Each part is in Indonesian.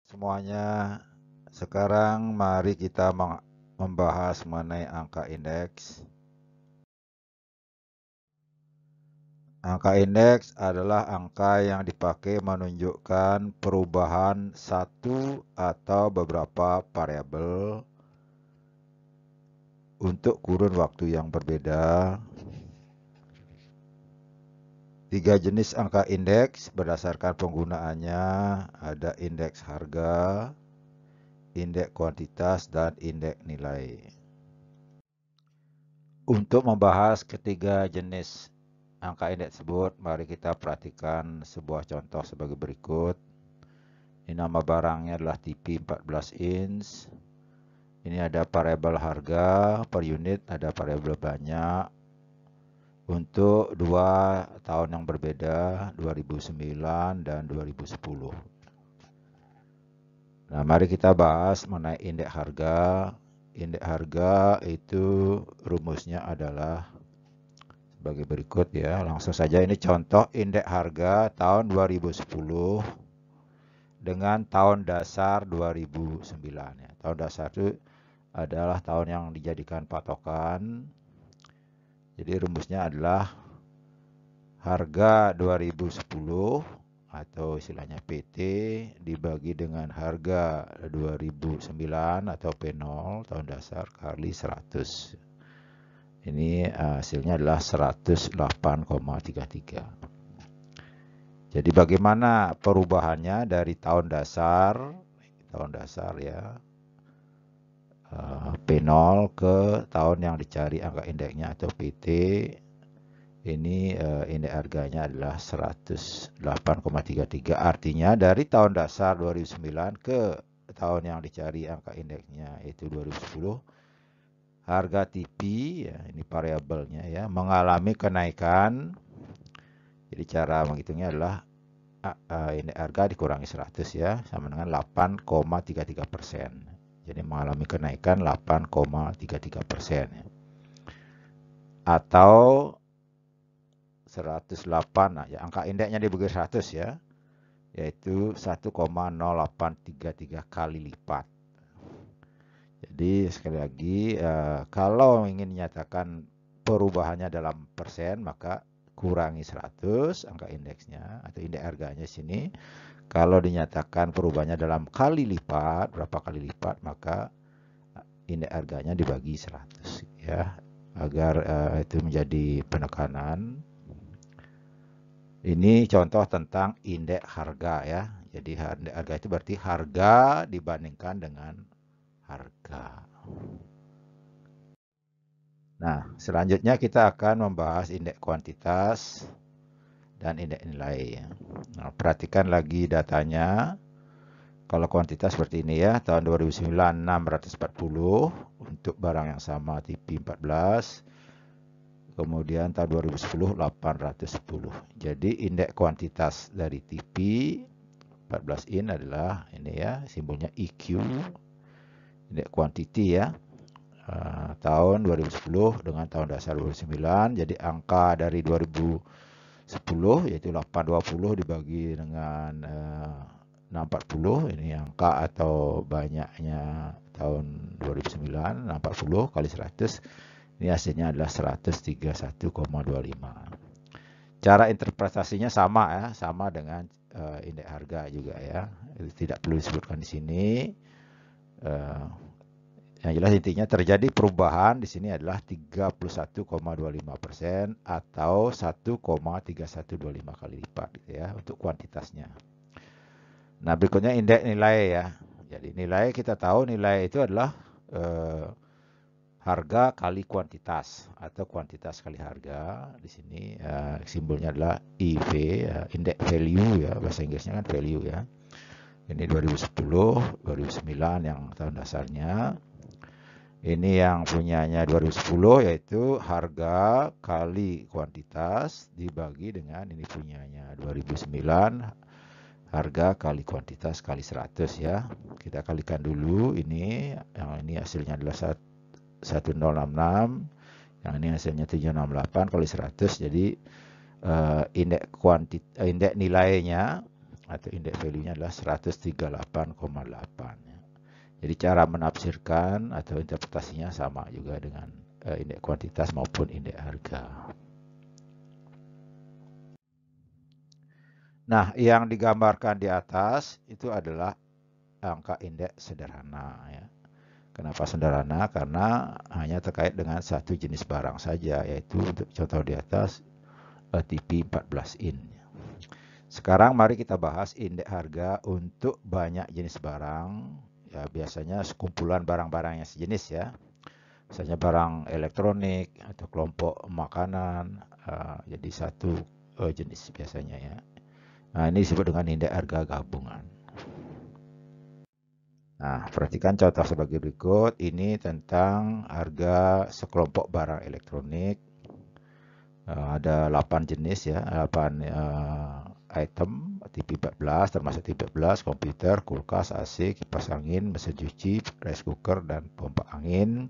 Semuanya, sekarang mari kita membahas mengenai angka indeks. Angka indeks adalah angka yang dipakai menunjukkan perubahan satu atau beberapa variabel untuk kurun waktu yang berbeda. Tiga jenis angka indeks berdasarkan penggunaannya ada indeks harga, indeks kuantitas, dan indeks nilai. Untuk membahas ketiga jenis angka indeks tersebut, mari kita perhatikan sebuah contoh sebagai berikut. Ini nama barangnya adalah TV 14 inch. Ini ada variabel harga per unit, ada variabel banyak. Untuk 2 tahun yang berbeda, 2009 dan 2010. Nah, mari kita bahas mengenai indeks harga. Indeks harga itu rumusnya adalah sebagai berikut ya. Langsung saja ini contoh indeks harga tahun 2010 dengan tahun dasar 2009 ya. Tahun dasar itu adalah tahun yang dijadikan patokan. Jadi rumusnya adalah harga 2010 atau istilahnya PT dibagi dengan harga 2009 atau P0 tahun dasar kali 100. Ini hasilnya adalah 108,33. Jadi bagaimana perubahannya dari tahun dasar ya, P0 ke tahun yang dicari angka indeksnya atau PT. Ini indeks harganya adalah 108,33. Artinya dari tahun dasar 2009 ke tahun yang dicari angka indeksnya yaitu 2010, harga TP ya, ini variabelnya ya, mengalami kenaikan. Jadi cara menghitungnya adalah indeks harga dikurangi 100 ya, sama dengan 8,33%. Jadi mengalami kenaikan 8,33%. Atau 108, nah ya, angka indeksnya dibagi 100 ya, yaitu 1,0833 kali lipat. Jadi sekali lagi, kalau ingin menyatakan perubahannya dalam persen, maka kurangi 100 angka indeksnya atau indeks harganya sini. Kalau dinyatakan perubahannya dalam kali lipat, berapa kali lipat, maka indeks harganya dibagi 100 ya, agar itu menjadi penekanan. Ini contoh tentang indeks harga ya. Jadi indeks harga itu berarti harga dibandingkan dengan harga. Nah, selanjutnya kita akan membahas indeks kuantitas dan indeks nilai. Nah, perhatikan lagi datanya. Kalau kuantitas seperti ini ya, tahun 2009 640 untuk barang yang sama TV 14. Kemudian tahun 2010 810. Jadi indeks kuantitas dari TV 14 in adalah ini ya, simbolnya EQ, indeks quantity ya. Tahun 2010 dengan tahun dasar 2009. Jadi angka dari 2010 yaitu 820 dibagi dengan 640, ini angka atau banyaknya tahun 2009, 640 kali 100. Ini hasilnya adalah 131,25. Cara interpretasinya sama ya, sama dengan indeks harga juga ya. Itu tidak perlu disebutkan di sini. Yang jelas intinya terjadi perubahan di sini adalah 31,25% atau 1,3125 kali lipat gitu ya untuk kuantitasnya. Nah, berikutnya indeks nilai ya. Jadi nilai kita tahu nilai itu adalah harga kali kuantitas atau kuantitas kali harga. Di sini simbolnya adalah EV, index value ya, bahasa Inggrisnya kan value ya. Ini 2010, 2009 yang tahun dasarnya. Ini yang punyanya 2010 yaitu harga kali kuantitas dibagi dengan ini punyanya 2009, harga kali kuantitas kali 100 ya. Kita kalikan dulu ini, yang ini hasilnya adalah 1066, yang ini hasilnya 768 kali 100. Jadi indeks nilainya atau indeks value-nya adalah 138,8 ya. Jadi cara menafsirkan atau interpretasinya sama juga dengan indeks kuantitas maupun indeks harga. Nah, yang digambarkan di atas itu adalah angka indeks sederhana ya. Kenapa sederhana? Karena hanya terkait dengan satu jenis barang saja, yaitu untuk contoh di atas TV 14 in. Sekarang mari kita bahas indeks harga untuk banyak jenis barang. Ya, biasanya sekumpulan barang-barang yang sejenis ya. Misalnya barang elektronik atau kelompok makanan, jadi satu jenis biasanya ya. Nah, ini disebut dengan indeks harga gabungan. Nah, perhatikan contoh sebagai berikut. Ini tentang harga sekelompok barang elektronik. Ada 8 jenis ya, 8 item, TV 14 termasuk TV 14, komputer, kulkas, AC, kipas angin, mesin cuci, rice cooker, dan pompa angin.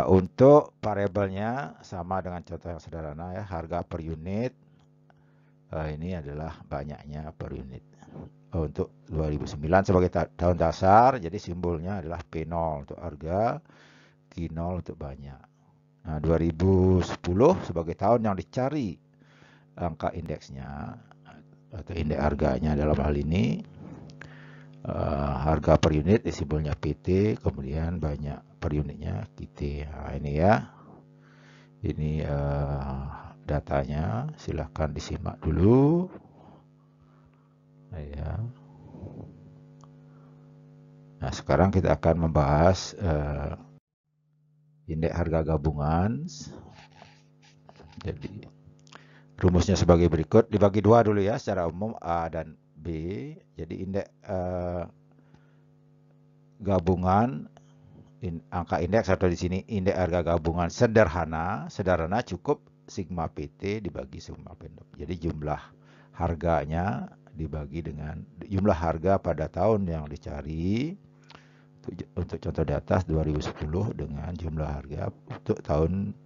Untuk variabelnya sama dengan contoh yang sederhana ya, harga per unit. Ini adalah banyaknya per unit. Untuk 2009 sebagai tahun dasar, jadi simbolnya adalah P0 untuk harga, Q0 untuk banyak. Nah, 2010 sebagai tahun yang dicari angka indeksnya atau indeks harganya dalam hal ini, harga per unit simbolnya PT, kemudian banyak per unitnya QT. Nah, ini ya, ini datanya, silahkan disimak dulu. Ya. Nah, sekarang kita akan membahas indeks harga gabungan. Jadi rumusnya sebagai berikut, dibagi dua dulu ya secara umum, A dan B. Jadi indeks gabungan, angka indeks atau di sini indeks harga gabungan sederhana cukup sigma PT dibagi sigma P. Jadi jumlah harganya dibagi dengan jumlah harga pada tahun yang dicari. Untuk contoh di atas 2010 dengan jumlah harga untuk tahun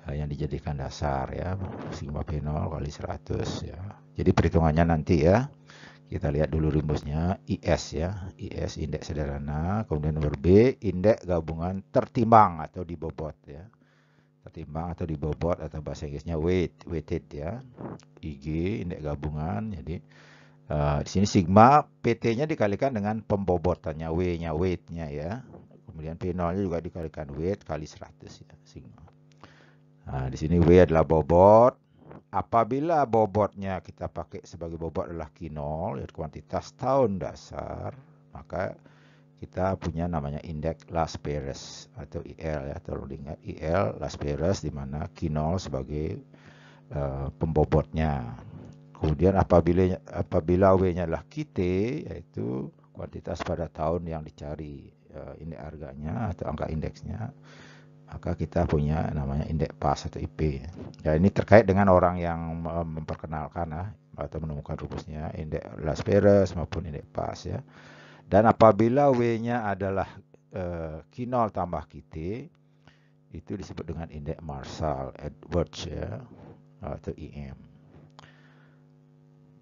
yang dijadikan dasar ya, sigma P0 kali 100 ya. Jadi perhitungannya nanti ya. Kita lihat dulu rumusnya, IS ya, IS indeks sederhana, kemudian nomor B indeks gabungan tertimbang atau dibobot ya. Tertimbang atau dibobot atau bahasa Inggrisnya weighted ya. IG indeks gabungan. Jadi di sini sigma PT-nya dikalikan dengan pembobotannya, W-nya, weight-nya ya. Kemudian P0-nya juga dikalikan weight kali 100 ya, sigma. Nah, di sini W adalah bobot. Apabila bobotnya kita pakai sebagai bobot adalah Q0, yaitu kuantitas tahun dasar, maka kita punya namanya indeks Las Perez atau IL ya. Tolong diingat IL Las Perez, di mana Q0 sebagai pembobotnya. Kemudian apabila W-nya adalah QT, yaitu kuantitas pada tahun yang dicari indeks harganya atau angka indeksnya, maka kita punya namanya indeks PAS atau IP. Ya, ini terkait dengan orang yang memperkenalkan atau menemukan rumusnya, indeks Las Perez maupun indeks PAS ya. Dan apabila W-nya adalah Q0 tambah QT, itu disebut dengan indeks Marshall-Edwards ya, atau IM.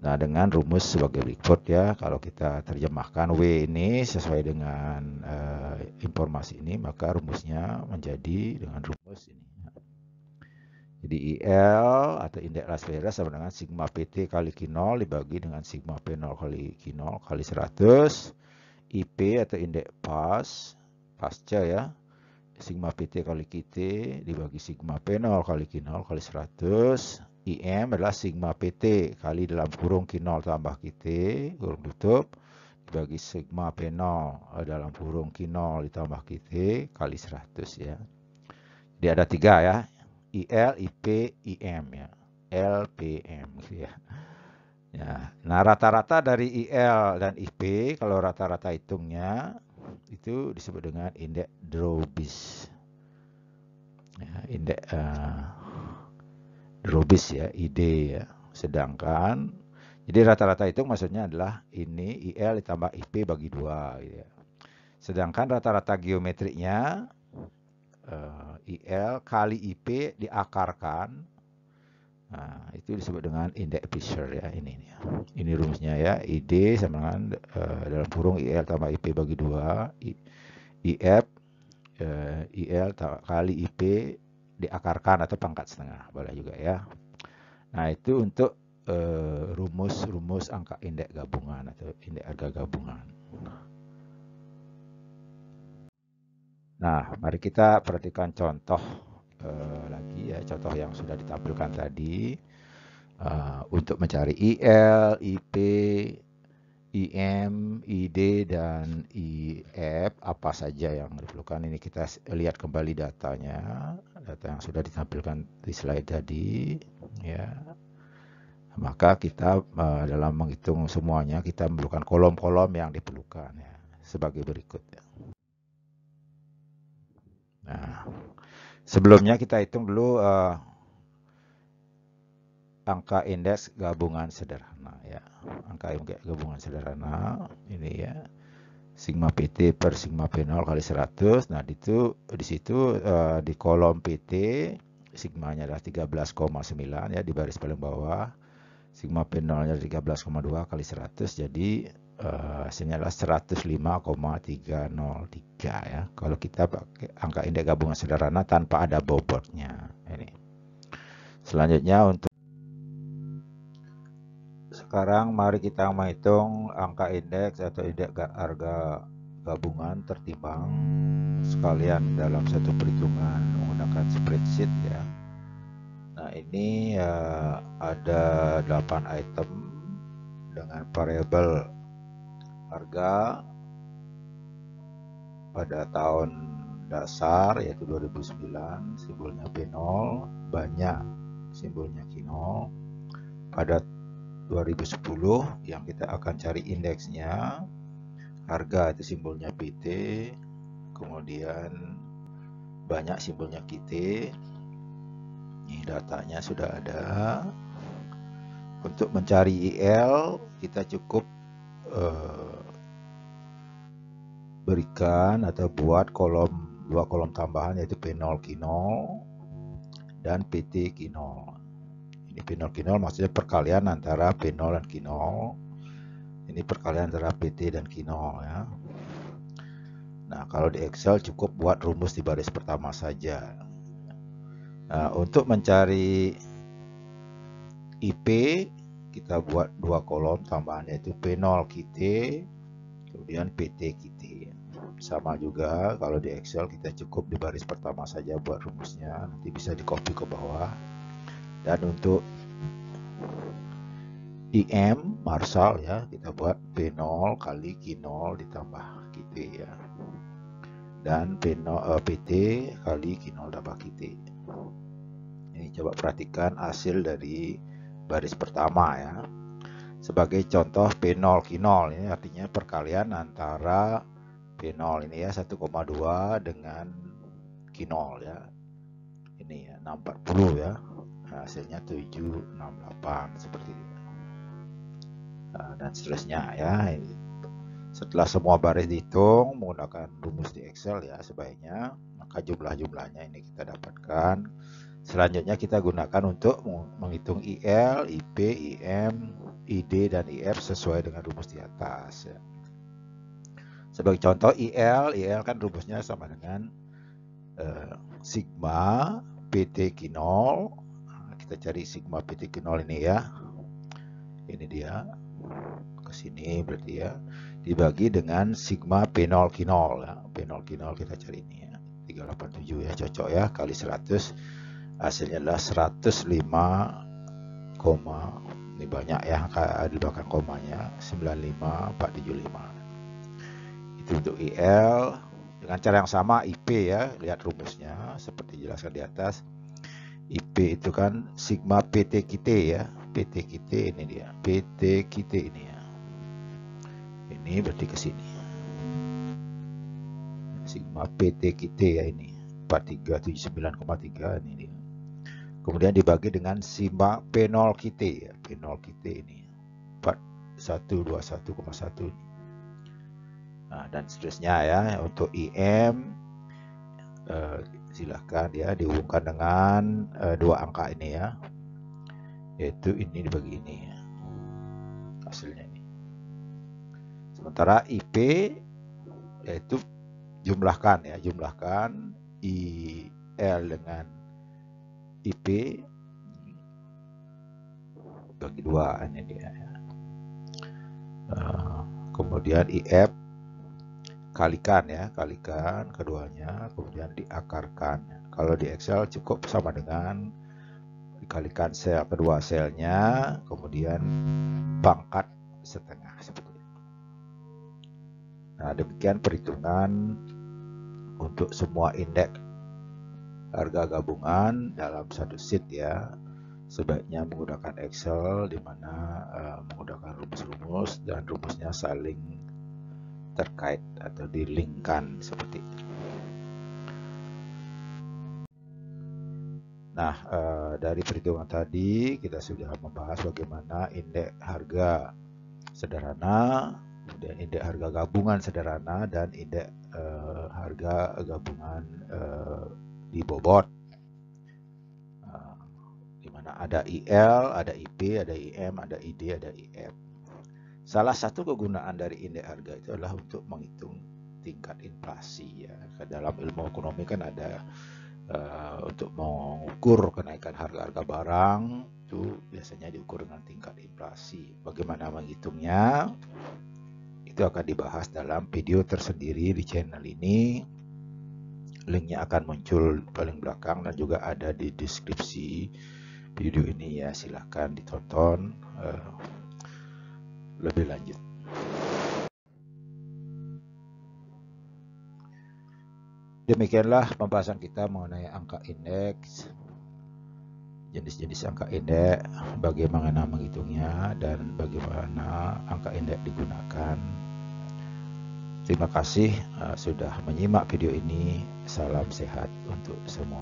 Nah, dengan rumus sebagai berikut ya, kalau kita terjemahkan W ini sesuai dengan informasi ini, maka rumusnya menjadi dengan rumus ini. Jadi IL atau indeks Las Perez sama dengan sigma PT kali Q0 dibagi dengan sigma P0 kali Q0 kali 100. IP atau indeks pasca ya, sigma PT kali QT dibagi sigma P0 kali Q0 kali 100. IM adalah sigma PT kali dalam kurung Q0 tambah QT, kurung tutup, dibagi sigma P0 dalam kurung Q0 ditambah QT kali 100 ya. Jadi ada 3 ya, IL, IP, IM ya, LPM gitu ya. Ya, nah rata-rata dari IL dan IP, kalau rata-rata hitungnya itu disebut dengan indeks Drobis. Ya, indeks Drobis ya, ID ya. Sedangkan jadi rata-rata hitung maksudnya adalah ini IL ditambah IP bagi 2 gitu ya. Sedangkan rata-rata geometriknya IL kali IP diakarkan. Nah, itu disebut dengan indeks Fisher ya, ini rumusnya ya. ID sama dengan dalam kurung IL tambah IP bagi 2, IF IL kali IP diakarkan atau pangkat setengah, boleh juga ya. Nah, itu untuk rumus angka indeks gabungan atau indeks harga gabungan. Nah, mari kita perhatikan contoh lagi ya, contoh yang sudah ditampilkan tadi. Untuk mencari IL, IP, IM, ID, dan IF, apa saja yang diperlukan. Ini kita lihat kembali datanya, data yang sudah ditampilkan di slide tadi. Ya. Maka kita dalam menghitung semuanya, kita memerlukan kolom-kolom yang diperlukan ya, sebagai berikut. Ya. Nah, sebelumnya kita hitung dulu angka indeks gabungan sederhana ya. Angka indeks gabungan sederhana ini ya. Sigma PT per sigma P0 kali 100. Nah, di situ di kolom PT sigmanya adalah 13,9 ya di baris paling bawah. Sigma P0-nya 13,2 kali 100, jadi hasilnya adalah 105,303 ya. Kalau kita pakai angka indeks gabungan sederhana tanpa ada bobotnya. Ini. Selanjutnya untuk sekarang mari kita menghitung angka indeks atau indeks harga gabungan tertimbang sekalian dalam satu perhitungan menggunakan spreadsheet ya. Nah, ini ada 8 item dengan variabel harga pada tahun dasar yaitu 2009, simbolnya P0, banyak simbolnya Q0. Pada 2010 yang kita akan cari indeksnya, harga itu simbolnya PT, kemudian banyak simbolnya QT. Ini datanya sudah ada. Untuk mencari IL kita cukup berikan atau buat dua kolom tambahan yaitu P0 Q0 dan PT Q0. Ini P0 Q0 maksudnya perkalian antara P0 dan Q0. Ini perkalian antara PT dan Q0 ya. Nah, kalau di Excel cukup buat rumus di baris pertama saja. Nah, untuk mencari IP kita buat dua kolom tambahan yaitu P0 QT kemudian PT QT. Sama juga kalau di Excel kita cukup di baris pertama saja buat rumusnya, nanti bisa di copy ke bawah. Dan untuk IM Marshall ya, kita buat P0 kali Q0 ditambah QT ya. Dan PT kali Q0 tambah QT. Ini coba perhatikan hasil dari baris pertama ya. Sebagai contoh P0 Q0 ini artinya perkalian antara P0 ini ya 1,2 dengan Q0 ya. Ini ya 640 ya. Hasilnya 768 seperti itu. Nah, dan seterusnya ya. Setelah semua baris dihitung menggunakan rumus di Excel ya sebaiknya, maka jumlah-jumlahnya ini kita dapatkan. Selanjutnya kita gunakan untuk menghitung IL, IP, IM, ID, dan IF sesuai dengan rumus di atas. Ya. Sebagai contoh IL kan rumusnya sama dengan sigma PT Q0. Nah, kita cari sigma PT Q0 ini ya. Ini dia. Ke sini berarti ya. Dibagi dengan sigma P0 Q0 ya. P0 Q0 kita cari ini ya. 387 ya, cocok ya, kali 100. Hasilnya adalah 105, ini banyak ya di belakang komanya, 95475. Itu untuk IL. Dengan cara yang sama IP ya, lihat rumusnya seperti dijelaskan di atas. IP itu kan sigma PT QT ya. PT QT ini dia. PT QT ini ya. Ini berarti ke sini. Sigma PT QT ya ini. 4379,3 ini dia. Kemudian dibagi dengan sigma P0 QT ya. P0 QT ini 4121,1 ini. Nah, dan seterusnya ya. Untuk IM silahkan ya dihubungkan dengan dua angka ini ya. yaitu ini dibagi ini ya. Hasilnya ini. Sementara IP yaitu jumlahkan ya, jumlahkan IL dengan IP bagi 2 ini dia ya. Kemudian IF kalikan ya, kalikan keduanya, kemudian diakarkan. Kalau di Excel cukup sama dengan dikalikan sel kedua selnya, kemudian pangkat setengah seperti itu. Nah, demikian perhitungan untuk semua indeks harga gabungan dalam satu sheet ya. Sebaiknya menggunakan Excel di mana menggunakan rumus-rumus dan rumusnya saling terkait atau dilingkan seperti itu. Nah, dari perhitungan tadi kita sudah membahas bagaimana indeks harga sederhana, kemudian indeks harga gabungan sederhana, dan indeks harga gabungan di bobot. Di mana ada IL, ada IP, ada IM, ada ID, ada IF. Salah satu kegunaan dari indeks harga itu adalah untuk menghitung tingkat inflasi ya. Dalam ilmu ekonomi kan ada untuk mengukur kenaikan harga-harga barang itu biasanya diukur dengan tingkat inflasi. Bagaimana menghitungnya? Itu akan dibahas dalam video tersendiri di channel ini. Linknya akan muncul paling belakang dan juga ada di deskripsi video ini ya. Silahkan ditonton lebih lanjut. Demikianlah pembahasan kita mengenai angka indeks, jenis-jenis angka indeks, bagaimana menghitungnya, dan bagaimana angka indeks digunakan. Terima kasih sudah menyimak video ini. Salam sehat untuk semua.